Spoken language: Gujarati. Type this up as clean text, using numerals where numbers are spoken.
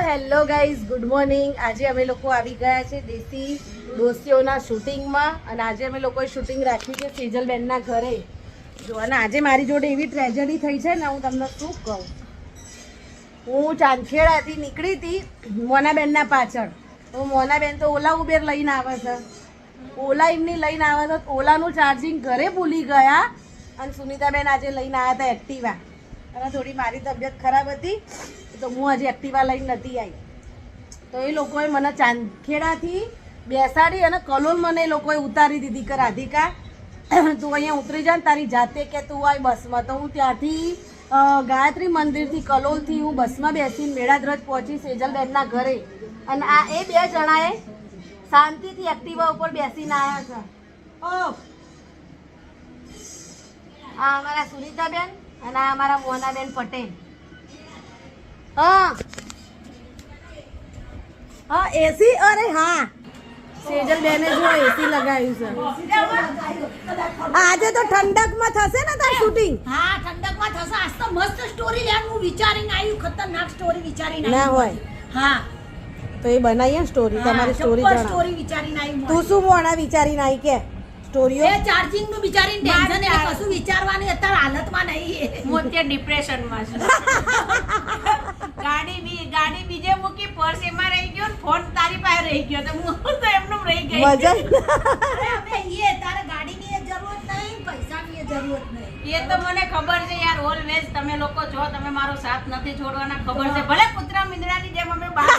Hello guys, good morning. આજે અમે લોકો આવી ગયા છે દેશી દોસ્તીઓના શૂટિંગમાં અને આજે અમે લોકોએ શૂટિંગ રાખ્યું છે સેજલબેનના ઘરે. જો અને આજે મારી જોડે એવી ટ્રેજેડી થઈ છે ને, હું તમને શું કહું. હું ચાંદખેડાથી નીકળી હતી મોનાબેનના પાછળ. તો મોનાબેન તો ઓલા ઉબેર લઈને આવે છે, ઓલા એમની લઈને આવે છે. ઓલાનું ચાર્જિંગ ઘરે ભૂલી ગયા અને સુનિતાબેન આજે લઈને આવ્યા હતા એક્ટિવા. અને થોડી મારી તબિયત ખરાબ હતી તો હું આજે એક્ટિવા લઈને નથી આવી. તો એ લોકોએ મને ચાંદખેડાથી બેસાડી અને કલોલ મને એ લોકોએ ઉતારી દીધી કે રાધિકા તું અહીંયા ઉતરી જા ને તારી જાતે કે તું આવી બસમાં. તો હું ત્યાંથી ગાયત્રી મંદિરથી કલોલથી હું બસમાં બેસીને મેળાદ્રજ પહોંચી સેજલબેનના ઘરે. અને આ એ બે જણાએ શાંતિથી એક્ટિવા ઉપર બેસીને આવ્યા છે. આ અમારા સુનિતાબેન અને આ અમારા મોનાબેન પટેલ. હા હા એસી, અરે હા સેજલબેને જો એસી લગાવ્યું છે. આજે તો ઠંડકમાં થશે ને તાર શૂટિંગ? હા ઠંડકમાં થશે. આજ તો મસ્ત સ્ટોરી લેવાનું હું વિચારીને આવ્યું, ખતરનાક સ્ટોરી વિચારીને ના હોય હા તો એ બનાવીએ સ્ટોરી. તમારી સ્ટોરી જણાવો. સ્ટોરી વિચારીને આવી. તું શું મોણા વિચારીને આવી કે સ્ટોરીઓ? એ ચાર્જિંગ નું વિચારીને ટેન્શન એટલે કશું વિચારવાની અત્યારે હાલતમાં નહીં. હું અત્યારે ડિપ્રેશનમાં છું. ગાડી બીજે મૂકી, પર્સ એમાં રહી ગયો ને ફોન તારી પાસે રહી ગયો તો હું તો એમનું રહી ગઈ. મજા અરે અમે એ તારે ગાડીની જરૂરત નહીં, પૈસાની જરૂરત નહીં. એ તો મને ખબર છે યાર, ઓલવેઝ તમે લોકો છો, તમે મારો સાથ નથી છોડવાના, ખબર છે. ભલે કૂતરા મીંદડાની જેમ અમે બહાર